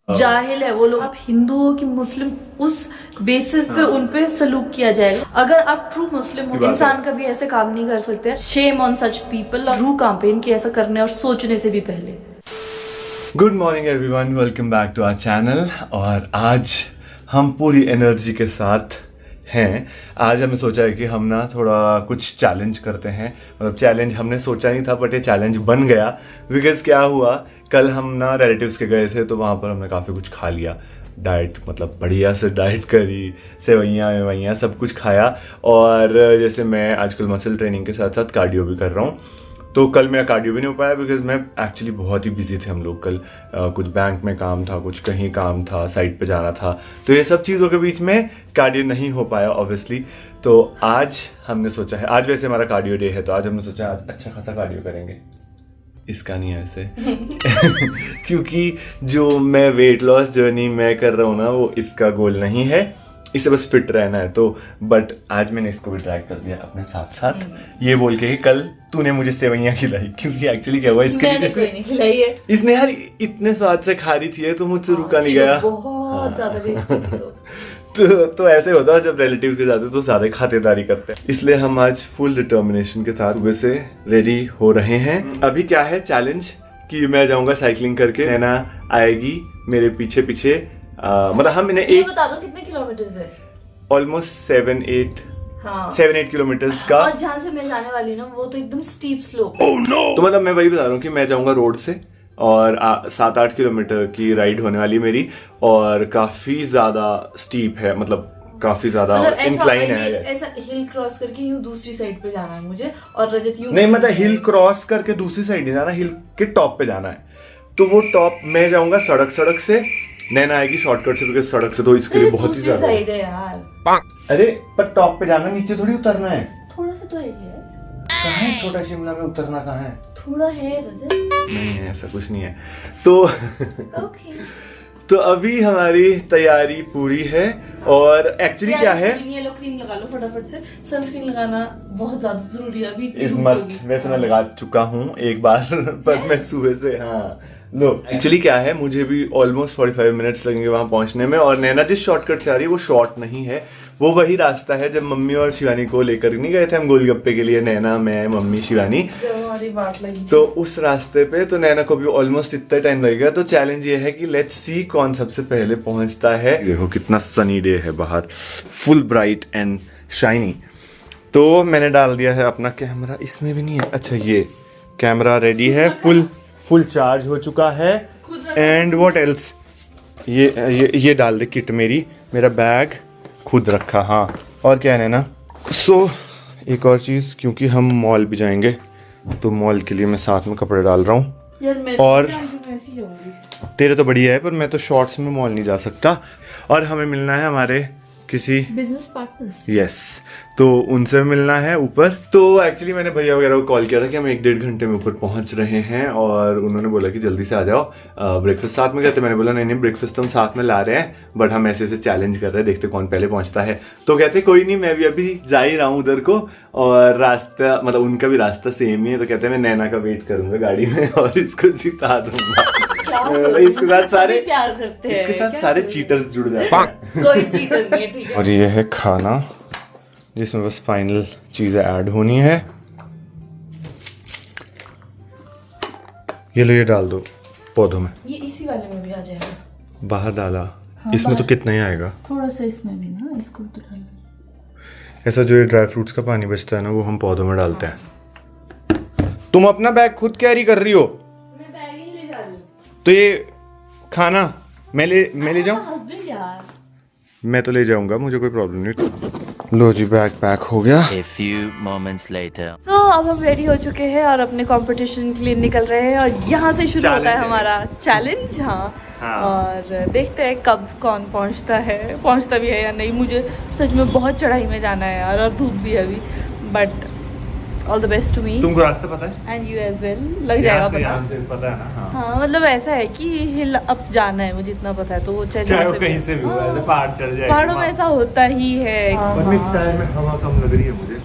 जाहिल है वो लोग। आप हिंदू हो कि मुस्लिम, उस बेसिस पे उन पे सलूक किया जाएगा। अगर आप ट्रू मुस्लिम हो, इंसान कभी ऐसे काम नहीं कर सकते। Shame on such people. और रूह कांपे इनके ऐसा करने और सोचने से भी पहले। Good morning everyone, welcome back to our channel. और आज हम पूरी एनर्जी के साथ हैं। आज हमने सोचा है कि हम ना थोड़ा कुछ चैलेंज करते हैं। मतलब चैलेंज हमने सोचा नहीं था, बट ये चैलेंज बन गया। बिकॉज क्या हुआ, कल हम ना रिलेटिव्स के गए थे, तो वहाँ पर हमने काफ़ी कुछ खा लिया। डाइट मतलब बढ़िया से डाइट करी, सेवैयाँ वेवैयाँ सब कुछ खाया। और जैसे मैं आजकल मसल ट्रेनिंग के साथ साथ कार्डियो भी कर रहा हूँ, तो कल मेरा कार्डियो भी नहीं हो पाया बिकॉज मैं एक्चुअली बहुत ही बिजी थे हम लोग कल। कुछ बैंक में काम था, कुछ कहीं काम था, साइट पे जाना था, तो ये सब चीज़ों के बीच में कार्डियो नहीं हो पाया ऑब्वियसली। तो आज हमने सोचा है, आज वैसे हमारा कार्डियो डे है, तो आज हमने सोचा आज अच्छा खासा कार्डियो करेंगे। इसका नहीं है ऐसे क्योंकि जो मैं वेट लॉस जर्नी मैं कर रहा हूँ ना, वो इसका गोल नहीं है, इससे बस फिट रहना है। तो बट आज मैंने इसको भी ट्रैक कर दिया अपने साथ साथ, ये बोल के कि कल तूने मुझे सेवैयाँ खिलाई। क्योंकि एक्चुअली क्या हुआ, इसके लिए कोई नहीं खिलाई है इसने यार इतने स्वाद से खा रही थी तो मुझसे रुका नहीं गया। बहुत ज्यादा टेस्टी थी तो ऐसे होता है जब रिलेटिव्स के जाते तो ज्यादा खातिरदारी करते हैं। इसलिए हम आज फुल डिटर्मिनेशन के साथ सुबह से रेडी हो रहे हैं। अभी क्या है चैलेंज कि मैं जाऊंगा साइकिलिंग करके, नैना आएगी मेरे पीछे पीछे। मतलब हम इन्हें ये बता दो कितने किलोमीटर है? ऑलमोस्ट 7-8 किलोमीटर्स का। और जहाँ से मैं जाने वाली हूँ ना, वो तो एकदम स्टीप स्लोप। तो मतलब मैं वही बता रहा हूँ कि मैं जाऊंगा रोड से, और 7-8 किलोमीटर की राइड होने वाली मेरी, और काफी ज्यादा स्टीप है, मतलब काफी ज्यादा इंक्लाइन है। ऐसा हिल क्रॉस करके यूं दूसरी साइड पे जाना है मुझे, और रजत यूं नहीं, मतलब हिल क्रॉस करके दूसरी साइड नहीं जाना, हिल के टॉप पे जाना है। तो वो टॉप मैं जाऊंगा सड़क से, नैना आएगी शॉर्टकट से, क्योंकि सड़क से तो इसके लिए बहुत ही ज्यादा साइड है यार। अरे पर टॉप पे जाना, नीचे थोड़ी उतरना है। थोड़ा सा तो है। कहाँ है छोटा शिमला में उतरना, कहाँ है? थोड़ा है रजत। नहीं है, ऐसा कुछ नहीं है। तो ओके। तो अभी हमारी तैयारी पूरी है। और एक्चुअली क्या है, ये लो क्रीम लगा लो फटाफट से। सनस्क्रीन लगाना बहुत ज्यादा जरूरी है अभी। इस मस्ट वैसे मैं लगा चुका हूँ एक बार पर मैं सुबह से, हाँ लो। एक्चुअली क्या है, मुझे भी ऑलमोस्ट 45 मिनट्स लगेंगे वहां पहुंचने में। और नैना जिस शॉर्टकट से आ रही है वो शॉर्ट नहीं है, वो वही रास्ता है जब मम्मी और शिवानी को लेकर नहीं गए थे हम गोलगप्पे के लिए, नैना मैं मम्मी शिवानी, बात लगी तो उस रास्ते पे। तो नैना को भी ऑलमोस्ट इतना टाइम लगेगा। तो चैलेंज ये है कि लेट्स सी कौन सबसे पहले पहुंचता है। देखो कितना सनी डे है बाहर, फुल ब्राइट एंड शाइनी। तो मैंने डाल दिया है अपना कैमरा, इसमें भी नहीं है, अच्छा ये कैमरा रेडी है, फुल चार्ज हो चुका है। एंड व्हाट एल्स, ये डाल दे किट मेरा बैग खुद रखा। हाँ और क्या है ना, सो एक और चीज़, क्योंकि हम मॉल भी जाएंगे तो मॉल के लिए मैं साथ में कपड़े डाल रहा हूँ। और तेरे तो बढ़िया है, पर मैं तो शॉर्ट्स में मॉल नहीं जा सकता। और हमें मिलना है हमारे किसी बिजनेस पार्टनर, यस, तो उनसे मिलना है ऊपर। तो एक्चुअली मैंने भैया वगैरह को कॉल किया था कि हम 1-1.5 घंटे में ऊपर पहुंच रहे हैं, और उन्होंने बोला कि जल्दी से आ जाओ, ब्रेकफास्ट साथ में करते। मैंने बोला नहीं ब्रेकफास्ट तो हम साथ में ला रहे हैं, बट हम ऐसे चैलेंज कर रहे हैं, देखते कौन पहले पहुंचता है। तो कहते कोई नहीं, मैं भी अभी जा ही रहा हूँ उधर को, और रास्ता मतलब उनका भी रास्ता सेम ही है। तो कहते हैं मैं नैना का वेट करूंगा गाड़ी में और इसको जिता दूंगा। इसके साथ सारे प्यार करते हैं, इसके साथ सारे चीटर्स जुड़ जाते हैं। कोई चीटर नहीं है, ठीक है। और ये है खाना जिसमें बस फाइनल चीजें ऐड होनी है। ये लो, ये डाल दो पौधों में। ये इसी वाले में भी आ जाएगा। बाहर डाला। हाँ, इसमें तो कितना ही आएगा, थोड़ा सा इसमें भी ना, इसको तो डाल। ऐसा जो ये ड्राई फ्रूट्स का पानी बचता है ना, वो हम पौधों में डालते हैं। तुम अपना बैग खुद कैरी कर रही हो? मैं बैग ही ले जा रही हूँ। तो ये खाना मैं ले जाऊं? हस्बैंड यार, मैं तो ले जाऊंगा, मुझे कोई प्रॉब्लम नहीं। लो जी, बैग पैक हो गया। A few moments later. तो अब हम रेडी हो चुके हैं और अपने कंपटीशन के लिए निकल रहे हैं, और यहाँ से शुरू होता है हमारा चैलेंज। हाँ। और देखते हैं कब कौन पहुँचता भी है या नहीं। मुझे सच में बहुत चढ़ाई में जाना है यार, और धूप भी है अभी, but all the best to me. तुमको रास्ता पता है? And you as well. लग जाएगा पता। यहाँ से पता है ना? हाँ मतलब ऐसा है कि हिल अप जाना है, मुझे इतना पता है। तो वो चाहे वो कहीं से भी हो, ऐसे पहाड़ चढ़ जाएगा। पहाड़ों में ऐसा होता ही है। पर इस टाइम में हवा कम लग रही है मुझे।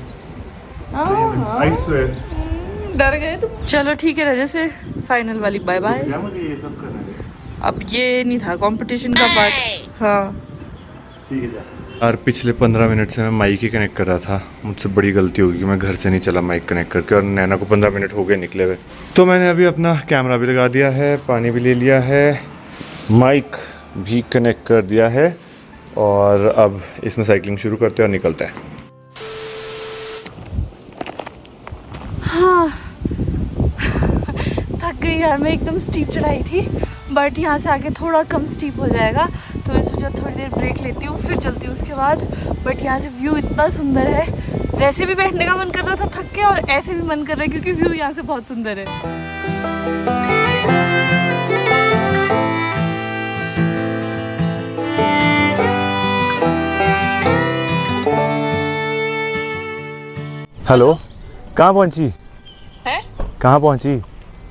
I swear। डर गए तुम। चलो ठीक है रजत, फिर फाइनल वाली बाय बाय। क्या मुझे ये सब करना है? अब ये नहीं था कंपटीशन का पार्ट। हाँ ठीक है यार, पिछले 15 मिनट से मैं माइक ही कनेक्ट कर रहा था। मुझसे बड़ी गलती होगी कि मैं घर से नहीं चला माइक कनेक्ट करके, और नैना को 15 मिनट हो गए निकले हुए। तो मैंने अभी अपना कैमरा भी लगा दिया है, पानी भी ले लिया है, माइक भी कनेक्ट कर दिया है, और अब इसमें साइकिलिंग शुरू करते हैं और निकलते हैं। हाँ थक गई यार, मैं एकदम स्टीप चढ़ाई थी, बट यहाँ से आगे थोड़ा कम स्टीप हो जाएगा, तो मैं सोचा थोड़ी देर ब्रेक लेती हूँ फिर चलती हूँ उसके बाद। बट यहाँ से व्यू इतना सुंदर है, वैसे भी बैठने का मन कर रहा था थक के, और ऐसे भी मन कर रहा है क्योंकि व्यू यहाँ से बहुत सुंदर है। हेलो, कहाँ पहुँची? है? कहाँ पहुँची?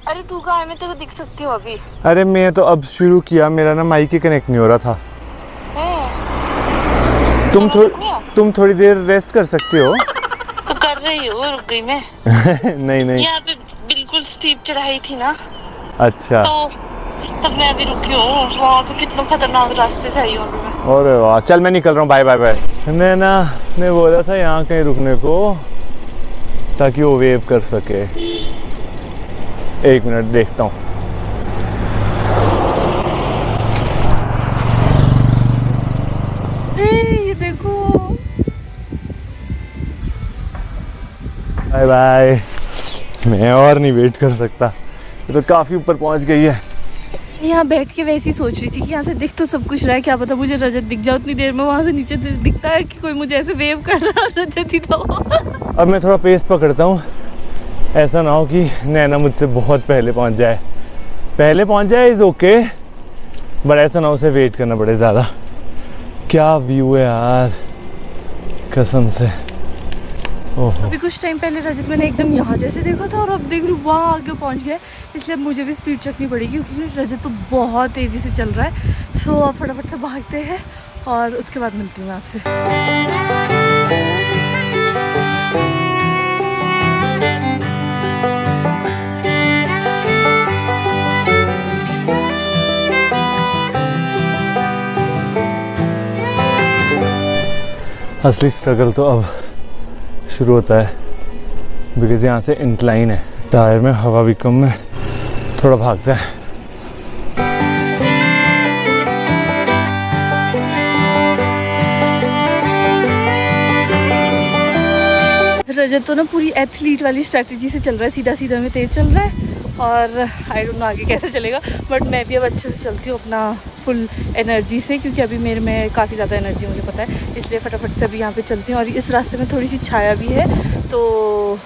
अरे तू कहाँ है? मैं तेरे को दिख सकती हूँ अभी। अरे मैं तो अब शुरू किया, मेरा ना माइक ही कनेक्ट नहीं हो रहा था। है? तुम थोड़ी देर रेस्ट कर सकते हो? तो कर रही हूँ, रुक गई मैं। नहीं नहीं, यहाँ पे बिल्कुल स्टीप चढ़ाई थी ना, अच्छा तो तब मैं अभी रुकी हूँ। वहाँ पे कितना खतरनाक रास्ते से आई हूँ अभी मैं। अरे वाह, चल मैं निकल रहा हूँ, बाय बाय बाय। नैना ने बोला था यहाँ कहीं रुकने को ताकि वो वेव कर सके। एक मिनट देखता हूँ। ये देखो, बाय बाय। मैं और नहीं वेट कर सकता, ये तो काफी ऊपर पहुंच गई है। यहाँ बैठ के वैसे ही सोच रही थी कि यहाँ से दिख तो सब कुछ रहा है, क्या पता मुझे रजत दिख जाए उतनी देर में। वहाँ से नीचे दिखता है कि कोई मुझे ऐसे वेव कर रहा है, रजत ही था वो। अब मैं थोड़ा पेस पकड़ता हूँ, ऐसा ना हो कि नैना मुझसे बहुत पहले पहुंच जाए। पहले पहुंच जाए इज ओके, बट ऐसा ना हो उसे वेट करना पड़े ज़्यादा। क्या व्यू है यार, कसम से। ओहो, अभी कुछ टाइम पहले रजत मैंने एकदम यहाँ जैसे देखा था, और अब देख रही हूँ वहाँ आगे पहुँच गया, इसलिए अब मुझे भी स्पीड चकनी पड़ेगी क्योंकि रजत तो बहुत तेज़ी से चल रहा है। सो अब फटाफट से भागते हैं और उसके बाद मिलती हूँ मैं आपसे। असली स्ट्रगल तो अब शुरू होता है, बिकॉज यहाँ से इंक्लाइन है, टायर में हवा भी कम है, थोड़ा भागता है। रजत तो ना पूरी एथलीट वाली स्ट्रैटेजी से चल रहा है, सीधा सीधा में तेज़ चल रहा है, और आई डोंट नो आगे कैसे चलेगा, बट मैं भी अब अच्छे से चलती हूँ अपना फुल एनर्जी से, क्योंकि अभी मेरे में काफ़ी ज़्यादा एनर्जी मुझे पता है, इसलिए फटाफट से अभी यहाँ पे चलती हूँ। और इस रास्ते में थोड़ी सी छाया भी है, तो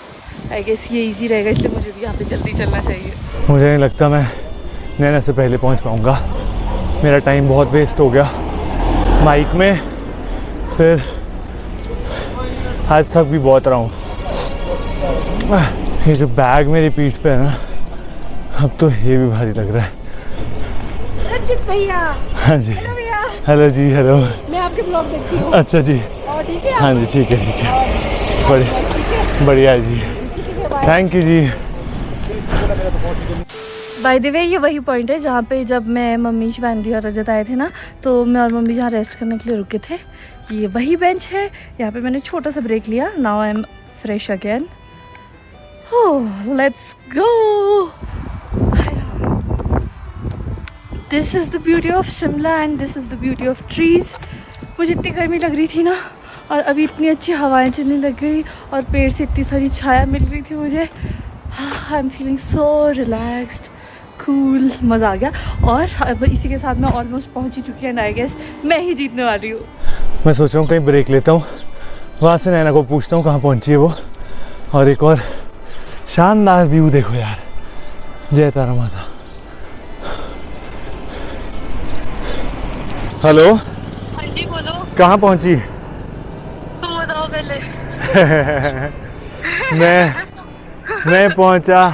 आई गेस ये इजी रहेगा, इसलिए मुझे भी यहाँ पे जल्दी चलना चाहिए। मुझे नहीं लगता मैं नैना से पहले पहुँच पाऊँगा, मेरा टाइम बहुत वेस्ट हो गया माइक में, फिर आज थक भी बहुत रहा हूँ। ये जो बैग मेरी पीठ पे है ना, अब तो ये भी भारी लग रहा है। रजत भैया। हाँ जी, हेलो भैया। हेलो जी, हेलो। मैं आपके ब्लॉग देखती हूँ। अच्छा जी, और ठीक है? हाँ जी, ठीक है ठीक है, बढ़िया जी, थैंक यू जी। बाय द वे ये वही पॉइंट है जहाँ पे जब मैं, मम्मी, शिवानदी और रजत आए थे ना, तो मैं और मम्मी जहाँ रेस्ट करने के लिए रुके थे, ये वही बेंच है। यहाँ पे मैंने छोटा सा ब्रेक लिया, now I am fresh again. Let's go. This is the beauty of Shimla and this is the beauty of trees. मुझे इतनी गर्मी लग रही थी ना, और अभी इतनी अच्छी हवाएं चलने लग गई, और पेड़ से इतनी सारी छाया मिल रही थी मुझे। I am feeling so relaxed, cool, मज़ा आ गया। और अब इसी के साथ मैं ऑलमोस्ट पहुंच ही चुकी है, आई गेस मैं ही जीतने वाली हूँ। मैं सोच रहा हूँ कहीं ब्रेक लेता हूँ, वहाँ से नैना को पूछता हूँ कहाँ पहुँची है वो, और एक और शानदार व्यू देखो यार। जय तारा माता। हेलो, हाँ जी बोलो। कहाँ पहुँची? तुम बताओ पहले। मैं पहुँचा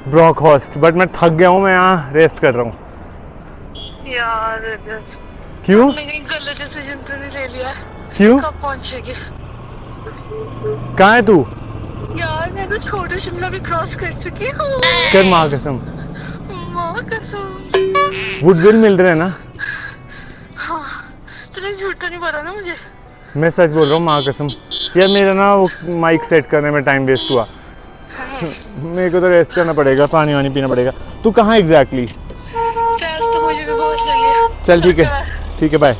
ब्रॉकहॉर्स्ट, बट मैं थक गया हूँ, मैं यहाँ रेस्ट कर रहा हूँ। यार रजत, क्यों? तुमने कहीं गलत डिसीजन तो नहीं ले लिया? क्यों? कब पहुंचेगे? कहाँ है तू? यार मैं तो छोटा शिमला भी क्रॉस कर चुकी हूँ। कर माँ कसम। हाँ कसम। वुडविल मिल रहे हैं ना? हाँ तूने झूठ तो नहीं बोला ना मुझे? मैं सच बोल रहा हूँ माँ कसम। यार मेरा ना वो माइक सेट करने में टाइम वेस्ट हुआ। मेरे को तो रेस्ट करना पड़ेगा, पानी वानी पीना पड़ेगा। तू कहाँ एग्जैक्टली? प्यास तो मुझे भी बहुत लगी है। चल ठीक है बाय।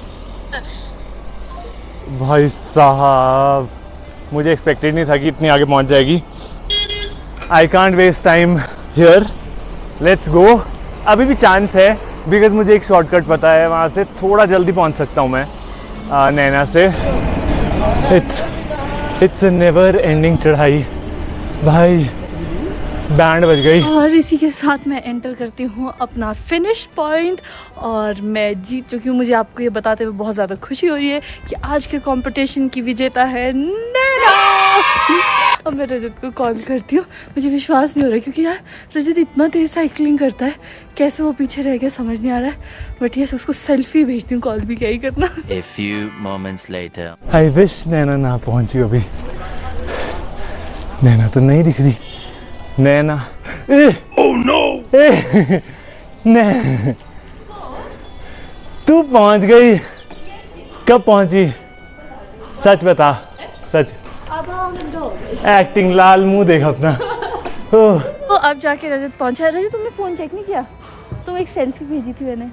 भाई साहब मुझे एक्सपेक्टेड नहीं था कि इतनी आगे पहुंच जाएगी। I can't waste time here, let's go. अभी भी चांस है बिकॉज मुझे एक शॉर्टकट पता है, वहाँ से थोड़ा जल्दी पहुंच सकता हूँ मैं नैना से। इट्स अ नेवर एंडिंग चढ़ाई भाई। बैंड बज गई। और इसी के साथ मैं एंटर करती हूँ अपना फिनिश पॉइंट और मैं जीत चुकी हूँ। मुझे आपको ये बताते हुए बहुत ज़्यादा खुशी हो रही है कि आज के कंपटीशन की विजेता है नैना। अब मैं रजत को कॉल करती हूँ। मुझे विश्वास नहीं हो रहा क्योंकि यार रजत इतना तेज साइकिलिंग करता है, कैसे वो पीछे रह गया समझ नहीं आ रहा है। बट यस उसको सेल्फी भेजती हूँ, कॉल भी क्या ही करना। A few moments later. I wish Naina ना पहुंची अभी। नैना तो नहीं दिख रही। नैना ओह नो तू पहुंच गई? कब पहुंची? सच बता, सच। एक्टिंग लाल मुंह देख अपना। ओह तो अब जाके रजत पहुंचा है। रजत तुमने फ़ोन चेक नहीं किया? तो एक सेल्फी भेजी थी मैंने।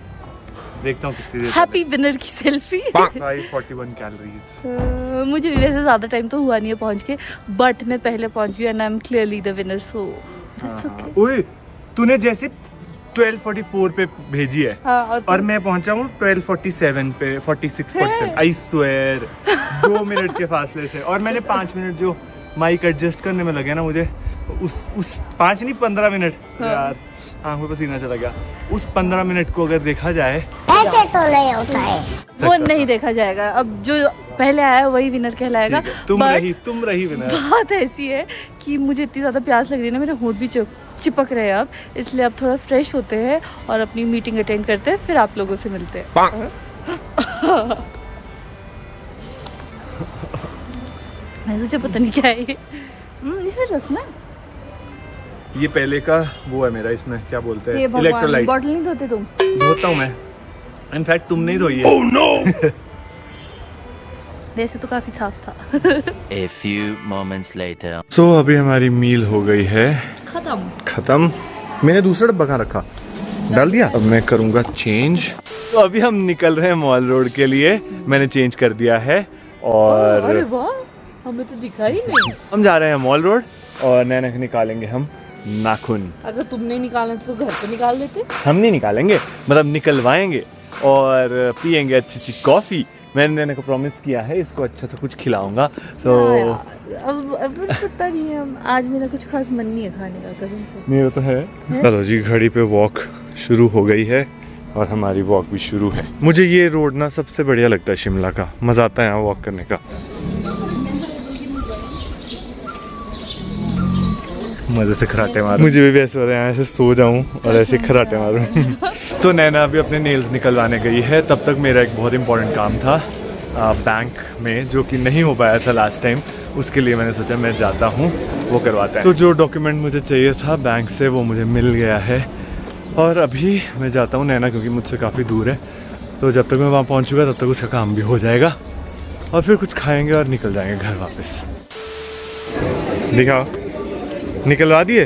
देखता हूँ कितनी देर। हैप्पी विनर की सेल्फी। 541 कैलोरीज। मुझे भी वैसे ज़्यादा टाइम तो हुआ नहीं है पहुंच के, बट मैं पहले पहुंच गई and I am clearly the winner, so that's okay. ओए तूने जैसे 12:44 पे भेजी है। हाँ, और मैं पहुंचा हूँ 12:47 पे, 46:47। आई स्वेयर 2 मिनट के फासले से। और मैंने 5 मिनट जो माइक एडजस्ट करने में लगे ना मुझे, उस 5 नहीं 15 मिनट। हाँ। यार आंखों पे पसीना चला गया। उस 15 मिनट को अगर देखा जाए ऐसे तो नहीं होता है। वो नहीं देखा जाएगा। अब जो पहले आया वही विनर कहलाएगा। तुम But रही विनर। बात ऐसी है कि मुझे इतनी ज़्यादा प्यास लग रही है ना, मेरे होंठ भी चिपक रहे हैं अब, इसलिए अब थोड़ा फ्रेश होते हैं और अपनी मीटिंग अटेंड करते हैं, फिर आप लोगों से मिलते हैं। मैं सोचा पता नहीं क्या है ये। इसमें रखना है। ये पहले का वो है मेरा, इसमें क्या बोलते हैं, ये भगवान, इलेक्ट्रोलाइट। बॉटल नहीं धोते तुम? धोता हूँ मैं, इनफैक्ट तुम नहीं धोई है। oh, no! वैसे तो काफी साफ था। A few moments later. So, अभी हमारी मील हो गई है खत्म। मैंने दूसरा डब्बा कहाँ रखा? डाल दिया। अब मैं करूँगा चेंज। तो अभी हम निकल रहे हैं मॉल रोड के लिए। मैंने चेंज कर दिया है और अरे वाह, हमें तो दिखा ही नहीं। हम जा रहे हैं मॉल रोड और नैना के निकालेंगे हम नाखून। अगर तुमने निकालना तो घर पे निकाल देते। हम नहीं निकालेंगे, मतलब निकलवाएंगे और पियेंगे अच्छी सी कॉफी। मैंने नैना को प्रॉमिस किया है इसको अच्छा सा कुछ खिलाऊंगा। तो अब पता नहीं है, आज मेरा कुछ खास मन नहीं है खाने का कसम से। मेरा तो है। चलो जी, घड़ी पे वॉक शुरू हो गई है और हमारी वॉक भी शुरू है। मुझे ये रोड ना सबसे बढ़िया लगता है शिमला का, मजा आता है यहाँ वॉक करने का। मजे से खराटे मारूं। मुझे भी वैसे हो रहा है ऐसे सो जाऊं और ऐसे खराटे मारूं। तो नैना अभी अपने नेल्स निकलवाने गई है। तब तक मेरा एक बहुत इंपॉर्टेंट काम था बैंक में, जो कि नहीं हो पाया था लास्ट टाइम। उसके लिए मैंने सोचा मैं जाता हूँ, वो करवाता है। तो जो डॉक्यूमेंट मुझे चाहिए था बैंक से वो मुझे मिल गया है और अभी मैं जाता हूँ। नैना क्योंकि मुझसे काफ़ी दूर है, तो जब तक मैं वहाँ पहुँचूँगा तब तक उसका काम भी हो जाएगा और फिर कुछ खाएँगे और निकल जाएंगे घर वापस। दिखाओ, निकलवा दिए।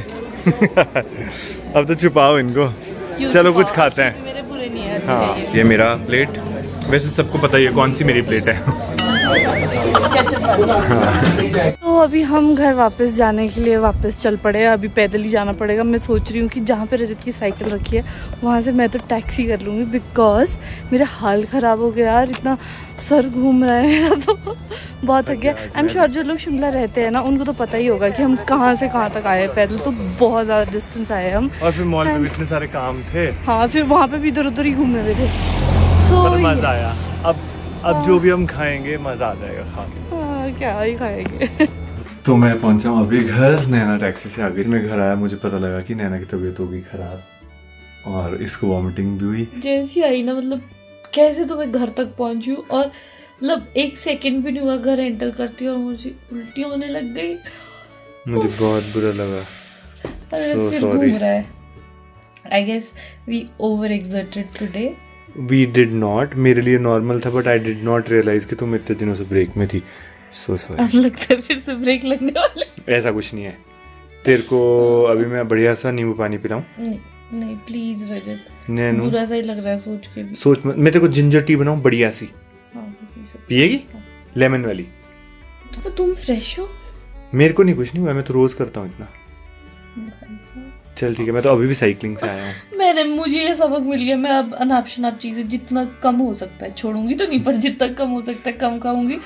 अब तो छुपाओ इनको। चलो कुछ खाते हैं। मेरे पूरे नहीं है। हाँ, ये मेरा प्लेट। वैसे सबको पता ही है कौन सी मेरी प्लेट है। तो अभी हम घर वापस जाने के लिए वापस चल पड़े। अभी पैदल ही जाना पड़ेगा। मैं सोच रही हूँ कि जहाँ पे रजत की साइकिल रखी है वहाँ से मैं तो टैक्सी कर लूँगी, बिकॉज मेरा हाल ख़राब हो गया यार, इतना सर घूम रहा है मेरा तो बहुत थक गया। आई एम श्योर जो लोग शिमला रहते हैं ना उनको तो पता ही होगा कि हम कहाँ से कहाँ तक आए हैं पैदल, तो बहुत ज़्यादा डिस्टेंस आए हम। और फिर मॉल में भी इतने सारे काम थे। हाँ, फिर वहाँ पे भी इधर उधर ही घूमने लगे। पर मज़ा आया। अब जो भी हम खाएंगे मज़ा आ जाएगा खा के। हाँ, क्या ही खाएंगे। तो मैं पहुंचा हूँ अभी घर। नैना टैक्सी से आ गई। मैं घर आया, मुझे पता लगा कि नैना की तबीयत हो गई खराब और इसको वॉमिटिंग भी हुई। जैसी आई ना, मतलब कैसे तो मैं घर तक पहुंची हूँ और मतलब 1 सेकंड भी नहीं हुआ घर एंटर करती और मुझे उल्टी होने लग गई। मुझे बहुत बुरा लगा। सिर घूम रहा है। I guess we over-exerted today. We did not, मेरे लिए नॉर्मल था but I did not realise कि तुम इतने दिनों से ब्रेक में थी. So sorry. अब लगता है फिर से ब्रेक लगने वाले. ऐसा कुछ नहीं है. तेरे को अभी मैं बढ़िया सा नींबू पानी पिलाऊं? नहीं प्लीज रजत, नैनू बुरा सा ही लग रहा है सोच के भी. सोच मत. मैं तेरे को जिंजर टी बनाऊं बढ़िया सी? हाँ, पी सकते. पिएगी? लेमन वाली? तो तुम फ्रेश हो? मेरे को नहीं, कुछ नहीं हुआ, मैं तो रोज करता हूँ इतना. चल ठीक है, मैं तो अभी भी साइकिलिंग से आया हूँ. मुझे ये सबक मिल गया, मैं अब अनाप शनाप चीजें जितना कम हो सकता है छोड़ूंगी तो नहीं, पर जितना कम हो सकता है कम खाऊंगी,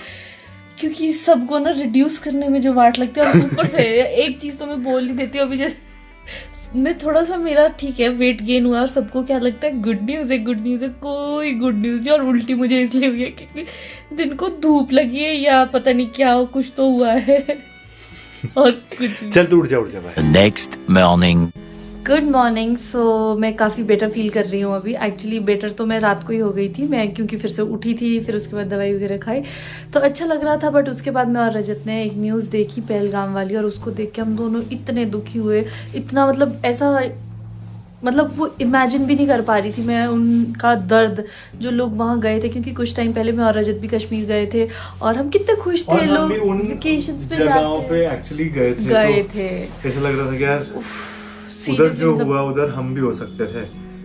क्योंकि सबको ना रिड्यूस करने में जो वाट लगती है. और ऊपर से एक चीज तो मैं बोल ही देती हूँ अभी, जैसे मैं थोड़ा सा, मेरा ठीक है वेट गेन हुआ और सबको क्या लगता है गुड न्यूज है, गुड न्यूज है. कोई गुड न्यूज नहीं. और उल्टी मुझे इसलिए हुई है क्योंकि दिन को धूप लगी है या पता नहीं क्या हो, कुछ तो हुआ है. और कुछ. चल तू उठ जा भाई. The next morning. Good morning. So मैं काफ़ी बेटर फील कर रही हूँ अभी. एक्चुअली बेटर तो मैं रात को ही हो गई थी, मैं क्योंकि फिर से उठी थी, फिर उसके बाद दवाई वगैरह खाई तो अच्छा लग रहा था. बट उसके बाद मैं और रजत ने एक न्यूज़ देखी पहलगाम वाली, और उसको देख के हम दोनों इतने दुखी हुए. इतना मतलब ऐसा, मतलब वो इमेजिन भी नहीं कर पा रही थी मैं उनका दर्द, जो लोग वहाँ गए थे. क्योंकि कुछ टाइम पहले मैं और रजत भी कश्मीर गए थे और हम कितने खुश थे. लोग वेकेशंस पे एक्चुअली गए थे. ऐसा लग रहा था कि यार उधर जो हुआ उधर हम भी हो सकते थे.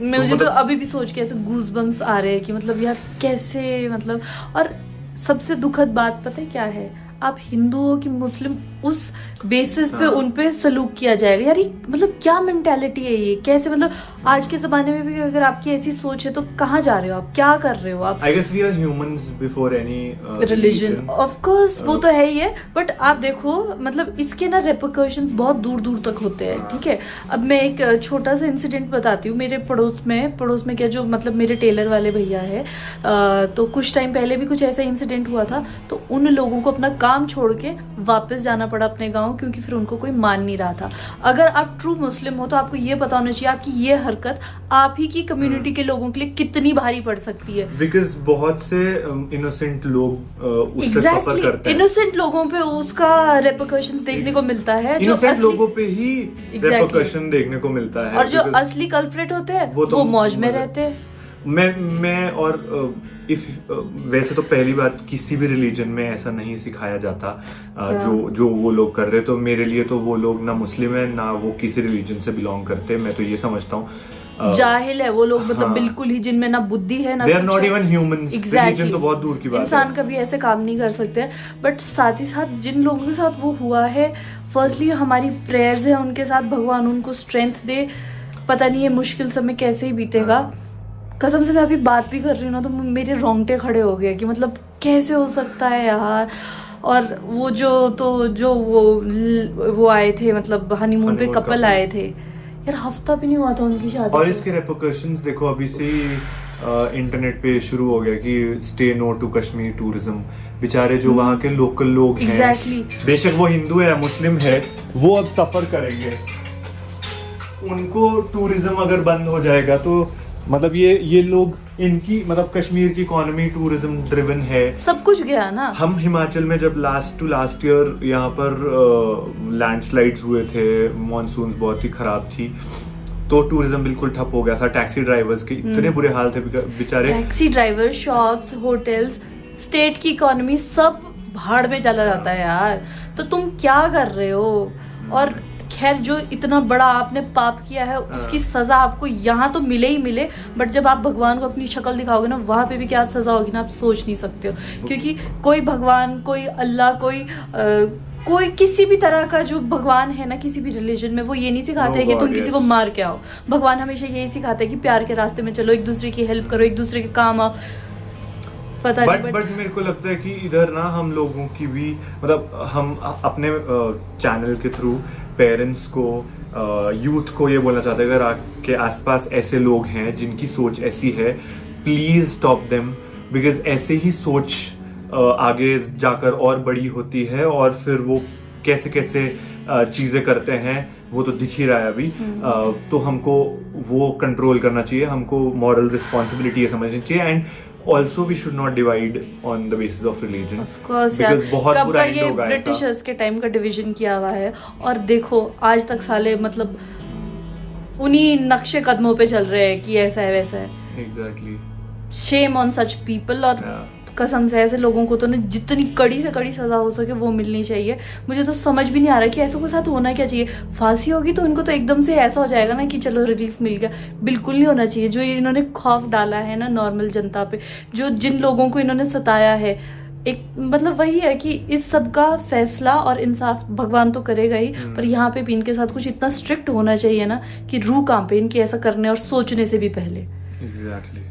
मुझे तो अभी भी सोच के ऐसे गूज़बम्स आ रहे हैं कि मतलब यार कैसे, मतलब. और सबसे दुखद बात पता है क्या है? आप हिंदू हो कि मुस्लिम, उस बेसिस पे उन पे सलूक किया जाएगा. यार ये मतलब क्या मेंटालिटी है ये? कैसे, मतलब आज के जमाने में भी अगर आपकी ऐसी सोच है तो कहाँ जा रहे हो आप, क्या कर रहे हो आप? I guess we are humans before any religion. Of course वो तो है ही है. बट आप देखो मतलब इसके ना रेपरकशंस बहुत दूर दूर तक होते हैं. ठीक है, अब मैं एक छोटा सा इंसिडेंट बताती हूँ. मेरे पड़ोस में क्या, जो मतलब मेरे टेलर वाले भैया है, तो कुछ टाइम पहले भी कुछ ऐसा इंसिडेंट हुआ था. तो उन लोगों को अपना काम छोड़ के वापस जाना पड़ा अपने गांव, क्योंकि फिर उनको कोई मान नहीं रहा था. अगर आप ट्रू मुस्लिम हो तो आपको ये पता होना चाहिए आपकी ये हरकत आप ही की कम्युनिटी के लोगों के लिए कितनी भारी पड़ सकती है. बिकॉज बहुत से इनोसेंट लोग उससे सफर करते हैं. इनोसेंट लोगों पे उसका रेपरकशंस देखने को मिलता है. इनोसेंट लोगों पे ही रेपरकशन देखने को मिलता है. और जो असली कल्प्रेट होते हैं वो मौज में रहते हैं. मैं और वैसे तो पहली बात, किसी भी रिलीजन में ऐसा नहीं सिखाया जाता जो वो लोग कर रहे. तो मेरे लिए तो वो लोग ना मुस्लिम है ना वो किसी रिलीजन से बिलोंग करते. मैं तो ये समझता हूँ जाहिल है वो लोग, मतलब बिल्कुल ही, जिनमें ना बुद्धि है ना. They are not even humans. Religion तो बहुत दूर की बात है. इंसान कभी ऐसे काम नहीं कर सकते. बट साथ ही साथ जिन लोगों के साथ वो हुआ है, फर्स्टली हमारी प्रेयर्स है उनके साथ. भगवान उनको स्ट्रेंथ दे. पता नहीं ये मुश्किल समय कैसे ही बीतेगा. कसम से मैं अभी बात भी कर रही हूँ ना तो मेरे रोंगटे खड़े हो गए कि मतलब कैसे हो सकता है यार. और वो जो वो आए थे, मतलब हनीमून पे कपल आए थे यार, हफ्ता भी नहीं हुआ था उनकी शादी. और इसके रेपरकशंस देखो अभी से ही इंटरनेट पे शुरू हो गया कि stay no to Kashmir tourism. बेचारे जो वहाँ के लोकल लोग हैं, बेशक वो हिंदू है मुस्लिम है, वो अब सफर करेंगे. उनको टूरिज्म अगर बंद हो जाएगा तो मतलब ये लोग, इनकी मतलब कश्मीर की इकोनॉमी टूरिज्म ड्रिवन है. सब कुछ गया ना. हम हिमाचल में जब लास्ट ईयर यहाँ पर लैंडस्लाइड्स हुए थे, मॉनसून बहुत ही खराब थी, तो टूरिज्म बिल्कुल ठप हो गया था. टैक्सी ड्राइवर्स के इतने बुरे हाल थे बेचारे. Taxi driver, shops, hotels, state की इकोनॉमी सब भाड़ में चला जाता है यार. तो तुम क्या कर रहे हो? और खैर जो इतना बड़ा आपने पाप किया है उसकी सजा आपको यहाँ तो मिले ही मिले, बट जब आप भगवान को अपनी शक्ल दिखाओगे ना वहाँ पे भी क्या सजा होगी ना आप सोच नहीं सकते हो. क्योंकि कोई भगवान, कोई अल्लाह, कोई किसी भी तरह का जो भगवान है ना किसी भी रिलीजन में, वो ये नहीं सिखाते है कि तुम किसी को मार के आओ. भगवान हमेशा यही सिखाते है कि प्यार के रास्ते में चलो, एक दूसरे की हेल्प करो, एक दूसरे के काम आओ. पता नहीं बट मेरे को लगता है कि इधर ना हम लोगों की भी, मतलब हम अपने चैनल के थ्रू पेरेंट्स को, यूथ को ये बोलना चाहते हैं, अगर आपके आसपास ऐसे लोग हैं जिनकी सोच ऐसी है, प्लीज स्टॉप देम. बिकॉज ऐसे ही सोच आगे जाकर और बड़ी होती है और फिर वो कैसे चीजें करते हैं वो तो दिख ही रहा है अभी. तो हमको वो कंट्रोल करना चाहिए, हमको मॉरल रिस्पॉन्सिबिलिटी ये समझनी चाहिए. And also we should not divide on the basis of religion. Of course, because बहुत कब बुरा का ये ब्रिटिशर्स के टाइम का डिवीजन किया हुआ है. और देखो आज तक साले मतलब उन्हीं नक्शे कदमों पे चल रहे हैं कि ऐसा है वैसा है। Exactly. Shame on such people. और कसम से ऐसे लोगों को तो ना जितनी कड़ी से कड़ी सजा हो सके वो मिलनी चाहिए। मुझे तो समझ भी नहीं आ रहा कि ऐसे के साथ होना क्या चाहिए। फांसी होगी तो इनको तो एकदम से ऐसा हो जाएगा ना कि चलो रिलीफ मिल गया। बिल्कुल नहीं होना चाहिए। जो इन्होंने खौफ डाला है ना नॉर्मल जनता पे, जो जिन लोगों को इन्होंने सताया है, एक मतलब वही है कि इस सब का फैसला और इंसाफ भगवान तो करेगा ही, पर यहाँ पे भी इनके साथ कुछ इतना स्ट्रिक्ट होना चाहिए ना कि रूह कांपे इनकी ऐसा करने और सोचने से भी पहले। एग्जैक्टली।